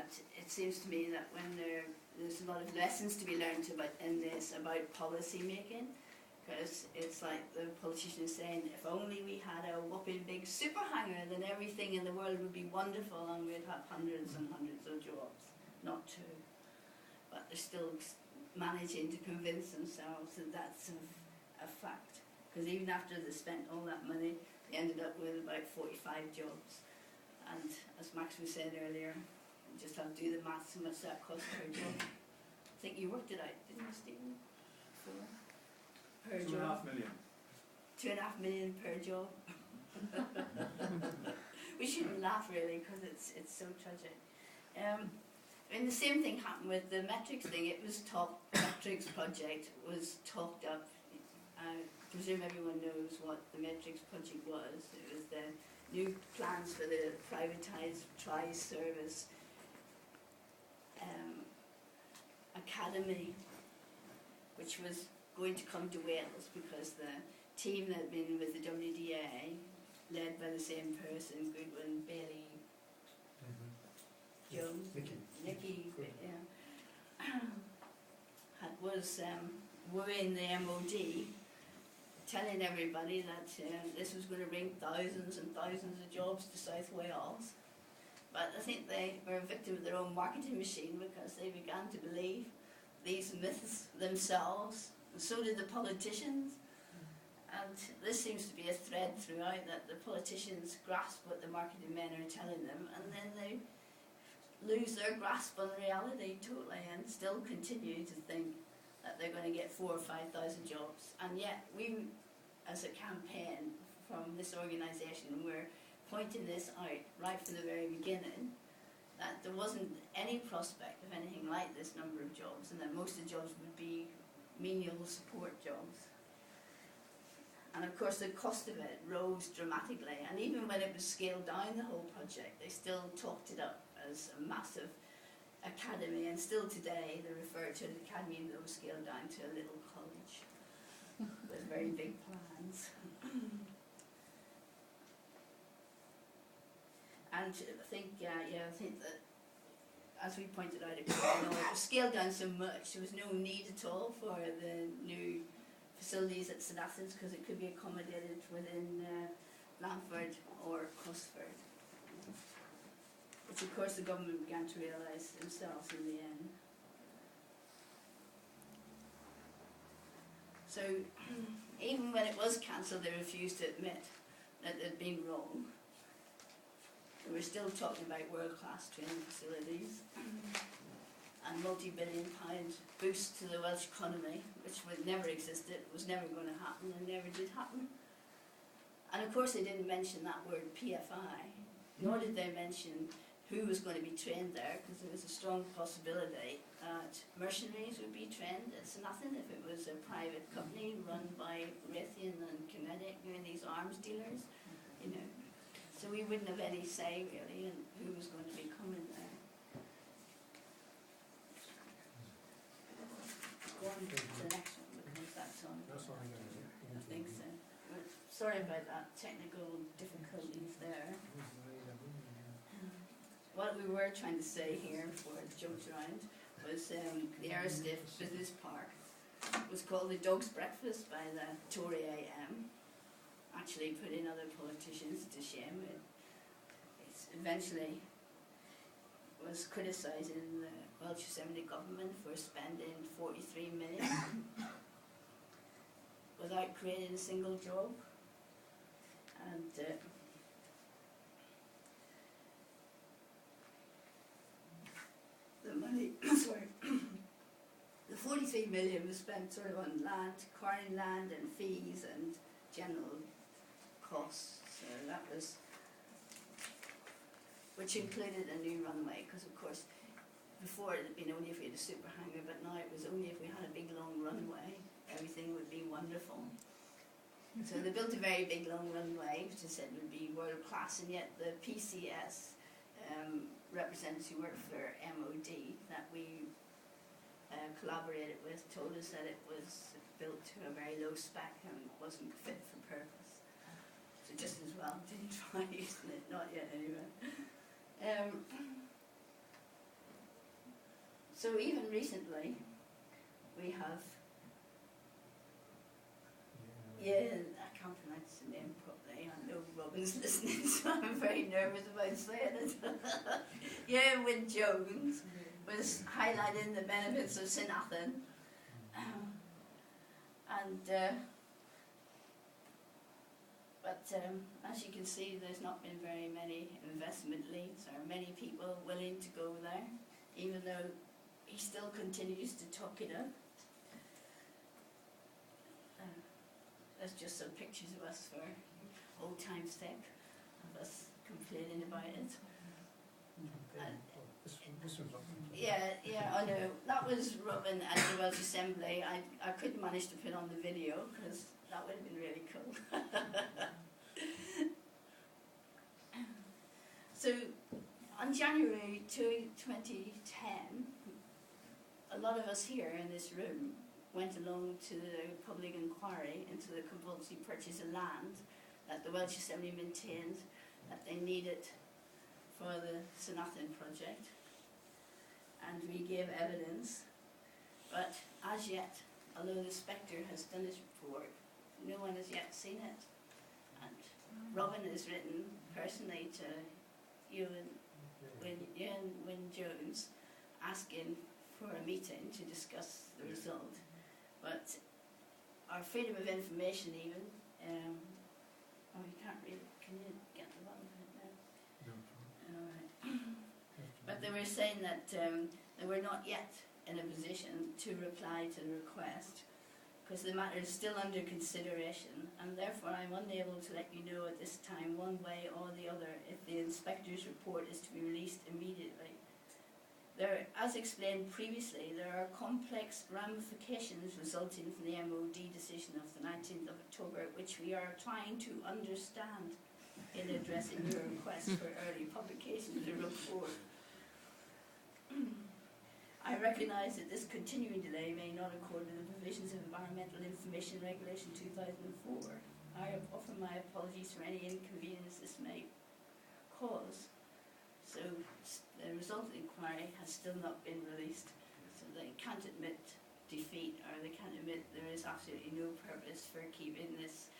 that it seems to me that when there's a lot of lessons to be learned in this about policy making, because it's like the politician is saying, if only we had a whopping big super hangar, then everything in the world would be wonderful and we'd have hundreds and hundreds of jobs. Not true. But they're still managing to convince themselves that that's a fact. Because even after they spent all that money, they ended up with about 45 jobs. And as Max was saying earlier, you just have to do the maths and what's that cost per job. I think you worked it out, didn't you, Stephen? Per job. 2.5 million. 2.5 million per job. We shouldn't laugh really, because it's so tragic. And the same thing happened with the metrics thing. It was metrics project was talked up. I presume everyone knows what the metrics project was. It was the new plans for the privatised tri-service academy, which was going to come to Wales because the team that had been with the WDA, led by the same person, Goodwin, Bailey, Jones, Nicky, yeah, was worrying the MOD, telling everybody that this was going to bring thousands and thousands of jobs to South Wales. But I think they were a victim of their own marketing machine, because they began to believe these myths themselves, and so did the politicians. And this seems to be a thread throughout, that the politicians grasp what the marketing men are telling them, and then they lose their grasp on reality totally, and still continue to think that they're going to get 4,000 or 5,000 jobs. And yet we, as a campaign from this organisation, we're pointing this out right from the very beginning, that there wasn't any prospect of anything like this number of jobs, and that most of the jobs would be menial support jobs. And of course the cost of it rose dramatically, and even when it was scaled down, the whole project, they still talked it up as a massive academy, and still today they refer to the academy, and it was scaled down to a little college with very big plans. And I think that, as we pointed out, it was scaled down so much, there was no need at all for the new facilities at Saint Athans, because it could be accommodated within Lamford or Cosford, which of course the government began to realise themselves in the end. So even when it was cancelled, they refused to admit that they'd been wrong. We're still talking about world-class training facilities and multi-billion-pound boost to the Welsh economy, which would never existed, was never going to happen, and never did happen. And of course they didn't mention that word PFI, nor did they mention who was going to be trained there, because there was a strong possibility that mercenaries would be trained at Saint Athans if it was a private company run by Raytheon and Kinetic, these arms dealers, So we wouldn't have any say really in who was going to be coming there. Go on to the next one, because that's on. That's all I'm going to do. I think so. Sorry about that, technical difficulties there. What we were trying to say here before it jumped around was the Aerostate Business Park was called the Dog's Breakfast by the Tory AM. Actually putting other politicians to shame. It eventually was criticising the Welsh Assembly government for spending 43 million without creating a single job. And the money, the 43 million was spent sort of on land, acquiring land and fees and general costs. So that was, which included a new runway, because of course before it had been only if we had a super hangar, but now it was only if we had a big long runway, everything would be wonderful. So they built a very big long runway, which they said would be world class, and yet the PCS representatives who worked for MOD that we collaborated with told us that it was built to a very low spec and wasn't fit for purpose. So just as well didn't try using it, not yet anyway. So even recently, we have, I can't pronounce the name properly, I know Robin's listening, so I'm very nervous about saying it. With Jones was highlighting the benefits of Saint Athans. But as you can see, there's not been very many investment leads or many people willing to go there, even though he still continues to talk it up. There's just some pictures of us for old time's sake, of us complaining about it. I know. That was Robin at the Welsh Assembly. I couldn't manage to put on the video because that would have been really cool. So, on January 2010, a lot of us here in this room went along to the public inquiry into the compulsory purchase of land that the Welsh Assembly maintained that they needed for the Saint Athans project, and we gave evidence, but as yet, although the Spectre has done his report, no one has yet seen it, and Robin has written personally to Wyn Jones asking for a meeting to discuss the result, but our freedom of information even, you can't really, can you get the bottom of it now? No. Alright. But they were saying that they were not yet in a position to reply to the request because the matter is still under consideration, and therefore I'm unable to let you know at this time one way or the other if the inspector's report is to be released immediately. As explained previously, there are complex ramifications resulting from the MOD decision of the 19th of October, which we are trying to understand in addressing your request for early publication of the report. I recognise that this continuing delay may not accord with the provisions of Environmental Information Regulation 2004. I offer my apologies for any inconvenience this may cause. So the result of the inquiry has still not been released, so they can't admit defeat, or they can't admit there is absolutely no purpose for keeping this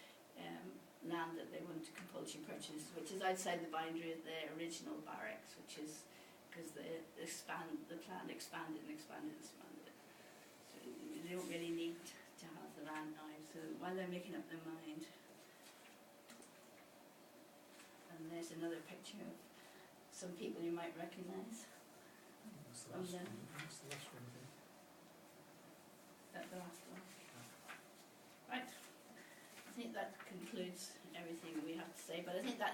land that they want to compulsory purchase, which is outside the boundary of the original barracks, which is because the plan expanded and expanded and expanded. So they don't really need to have the land now, so while they're making up their mind. And there's another picture of some people you might recognise. That's the last one. That's the last one, I think. That's the last one. Right. I think that concludes everything we have to say, but I think that